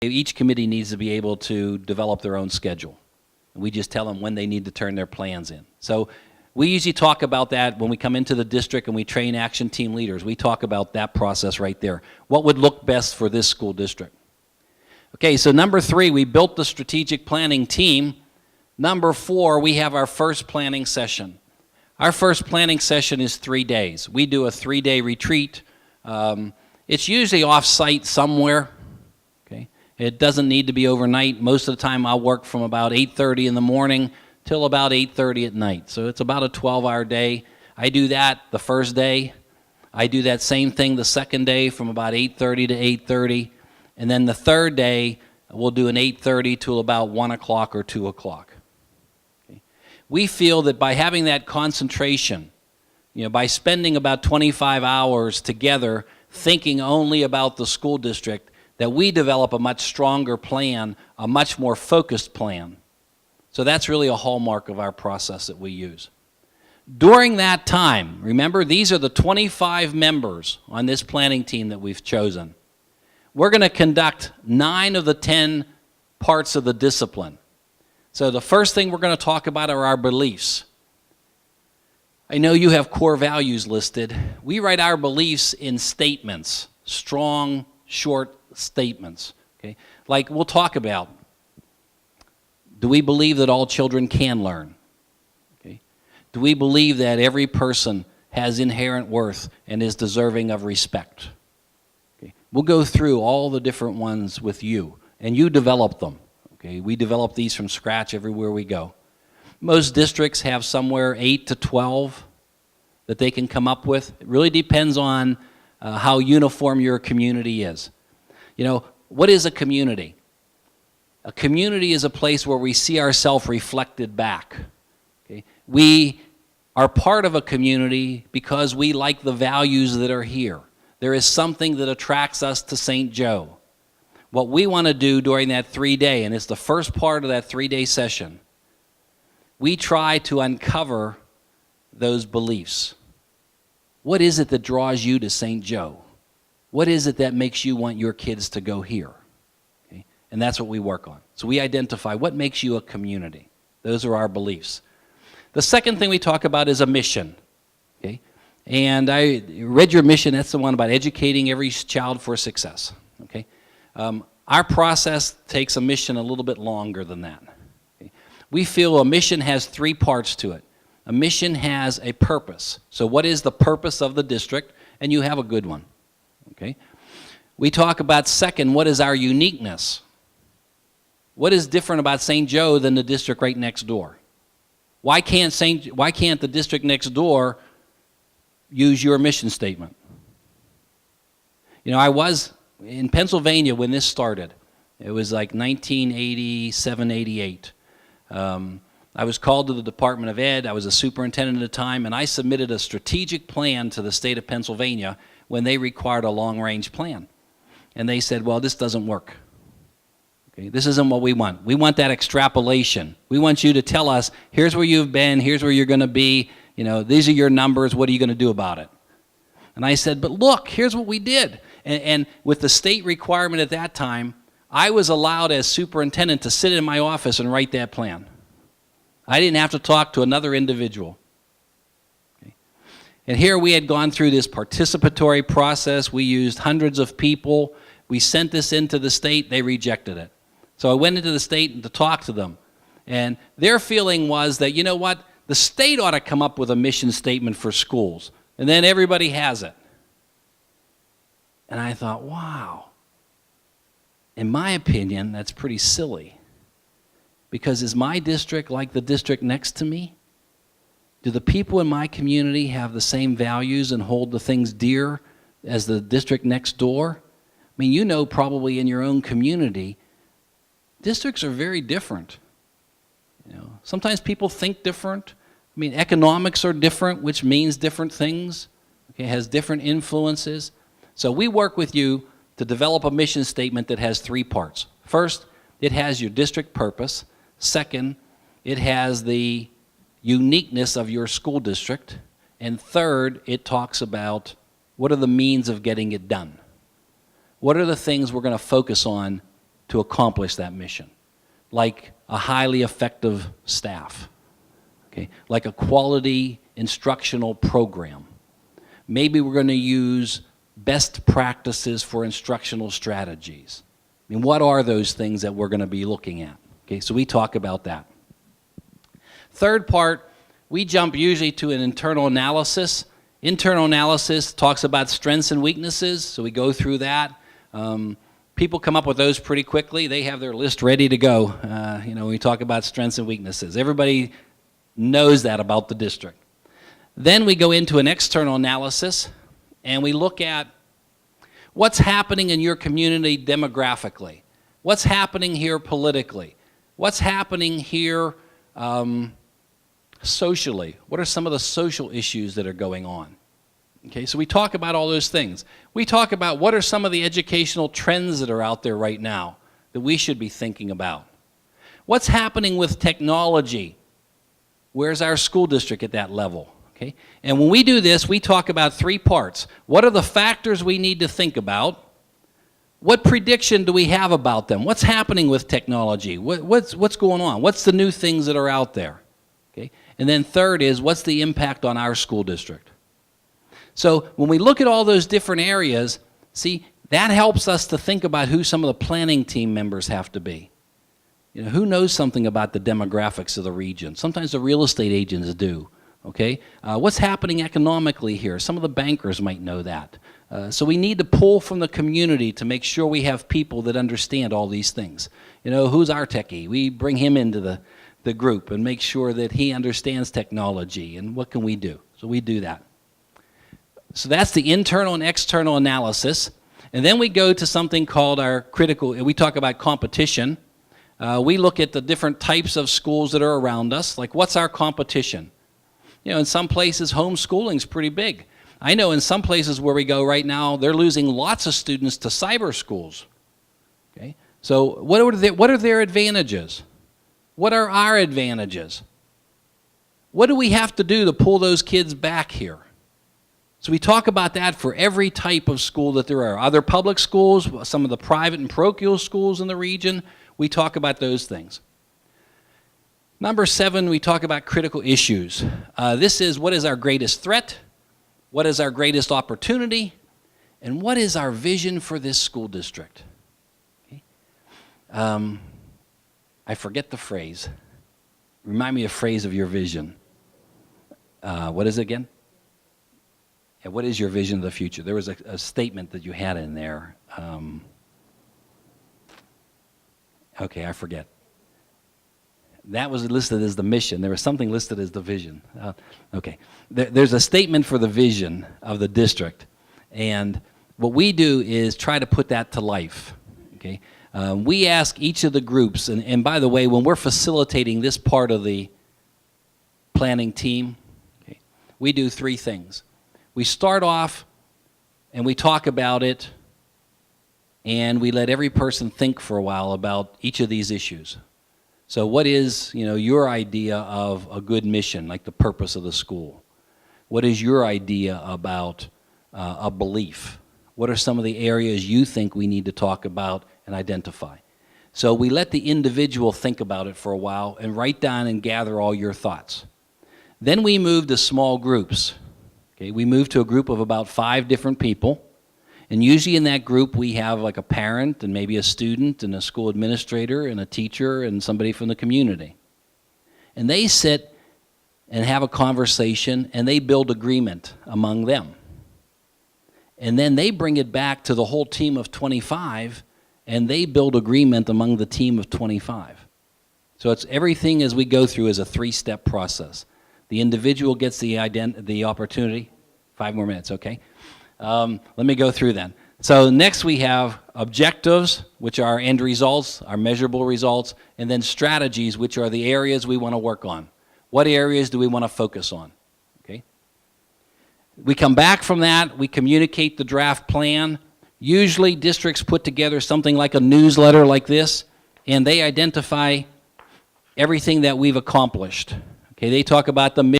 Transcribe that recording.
Each committee needs to be able to develop their own schedule. We just tell them when they need to turn their plans in. So we usually talk about that when we come into the district and we train action team leaders. We talk about that process right there. What would look best for this school district? Okay, so number 3, we built the strategic planning team. Number 4, we have our first planning session. Our first planning session is 3 days. We do a 3-day retreat. It's usually off-site somewhere. Okay, it doesn't need to be overnight. Most of the time I'll work from about 8:30 in the morning till about 8:30 at night. So it's about a 12-hour day. I do that the first day. I do that same thing the second day from about 8:30 to 8:30. And then the third day, we'll do an 8:30 till about 1 o'clock or 2 o'clock. Okay. We feel that by having that concentration, by spending about 25 hours together thinking only about the school district, that we develop a much stronger plan, a much more focused plan. So that's really a hallmark of our process that we use. During that time, remember, these are the 25 members on this planning team that we've chosen. We're going to conduct 9 of the 10 parts of the discipline. So the first thing we're going to talk about are our beliefs. I know you have core values listed. We write our beliefs in statements, strong, short statements. Okay? Like we'll talk about, do we believe that all children can learn? Okay? Do we believe that every person has inherent worth and is deserving of respect? Okay? We'll go through all the different ones with you, and you develop them. Okay? We develop these from scratch everywhere we go. Most districts have somewhere 8 to 12 that they can come up with. It really depends on how uniform your community is. What is a community? A community is a place where we see ourselves reflected back. Okay? We are part of a community because we like the values that are here. There is something that attracts us to St. Joe. What we want to do during that 3-day, and it's the first part of that 3-day session, we try to uncover those beliefs. What is it that draws you to St. Joe? What is it that makes you want your kids to go here? Okay? And that's what we work on. So we identify what makes you a community. Those are our beliefs. The second thing we talk about is a mission. Okay? And I read your mission. That's the one about educating every child for success. Okay? Our process takes a mission a little bit longer than that. We feel a mission has 3 parts to it. A mission has a purpose. So what is the purpose of the district? And you have a good one. Okay? We talk about second, what is our uniqueness? What is different about St. Joe than the district right next door? Why can't the district next door use your mission statement? I was in Pennsylvania when this started. It was like 1987, 88. I was called to the Department of Ed. I was a superintendent at the time, and I submitted a strategic plan to the state of Pennsylvania when they required a long-range plan. And they said, well, this doesn't work. Okay, this isn't what we want. We want that extrapolation. We want you to tell us, here's where you've been, here's where you're going to be, these are your numbers, what are you going to do about it? And I said, but look, here's what we did. And with the state requirement at that time, I was allowed as superintendent to sit in my office and write that plan. I didn't have to talk to another individual. Okay. And here we had gone through this participatory process. We used hundreds of people. We sent this into the state. They rejected it. So I went into the state to talk to them. And their feeling was that, you know what, the state ought to come up with a mission statement for schools. And then everybody has it. And I thought, wow. In my opinion, that's pretty silly. Because is my district like the district next to me? Do the people in my community have the same values and hold the things dear as the district next door? I mean, probably in your own community, districts are very different. Sometimes people think different. I mean, economics are different, which means different things. Okay, has different influences. So we work with you to develop a mission statement that has 3 parts. First, it has your district purpose. Second, it has the uniqueness of your school district. And third, it talks about what are the means of getting it done. What are the things we're going to focus on to accomplish that mission, like a highly effective staff, okay, like a quality instructional program. Maybe we're going to use best practices for instructional strategies. I mean, what are those things that we're going to be looking at? Okay, so we talk about that. Third part, we jump usually to an internal analysis. Internal analysis talks about strengths and weaknesses, so we go through that. People come up with those pretty quickly. They have their list ready to go, when we talk about strengths and weaknesses. Everybody knows that about the district. Then we go into an external analysis, and we look at what's happening in your community demographically. What's happening here politically? What's happening here socially? What are some of the social issues that are going on? Okay, so we talk about all those things. We talk about what are some of the educational trends that are out there right now that we should be thinking about. What's happening with technology? Where's our school district at that level? Okay, and when we do this, we talk about three parts. What are the factors we need to think about? What prediction do we have about them? What's happening with technology? What's going on? What's the new things that are out there? Okay, and then third is, what's the impact on our school district? So when we look at all those different areas, see, that helps us to think about who some of the planning team members have to be. You know, who knows something about the demographics of the region? Sometimes the real estate agents do. Okay, what's happening economically here? Some of the bankers might know that. So we need to pull from the community to make sure we have people that understand all these things. You know, who's our techie? We bring him into the group and make sure that he understands technology and what can we do. So we do that. So that's the internal and external analysis. And then we go to something called our critical, we talk about competition. We look at the different types of schools that are around us, like what's our competition? You know, in some places, homeschooling's pretty big. I know in some places where we go right now, they're losing lots of students to cyber schools. Okay, so what are their advantages? What are our advantages? What do we have to do to pull those kids back here? So we talk about that for every type of school that there are. Other public schools, some of the private and parochial schools in the region, we talk about those things. Number 7, we talk about critical issues. This is, what is our greatest threat? What is our greatest opportunity? And what is our vision for this school district? Okay. I forget the phrase. Remind me a phrase of your vision. What is it again? Yeah, what is your vision of the future? There was a statement that you had in there. Okay, I forget. That was listed as the mission. There was something listed as the vision. Okay. There's a statement for the vision of the district. And what we do is try to put that to life. Okay. We ask each of the groups, and by the way, when we're facilitating this part of the planning team, okay, we do 3 things. We start off and we talk about it, and we let every person think for a while about each of these issues. So what is, your idea of a good mission, like the purpose of the school? What is your idea about a belief? What are some of the areas you think we need to talk about and identify? So we let the individual think about it for a while and write down and gather all your thoughts. Then we move to small groups. Okay, we move to a group of about 5 different people. And usually in that group, we have like a parent and maybe a student and a school administrator and a teacher and somebody from the community. And they sit and have a conversation, and they build agreement among them. And then they bring it back to the whole team of 25, and they build agreement among the team of 25. So it's everything as we go through is a 3-step process. The individual gets the opportunity. 5 more minutes, okay? Let me go through then. So next we have objectives, which are end results, our measurable results, and then strategies, which are the areas we want to work on. What areas do we want to focus on? Okay. We come back from that, we communicate the draft plan. Usually districts put together something like a newsletter like this, and they identify everything that we've accomplished. Okay, they talk about the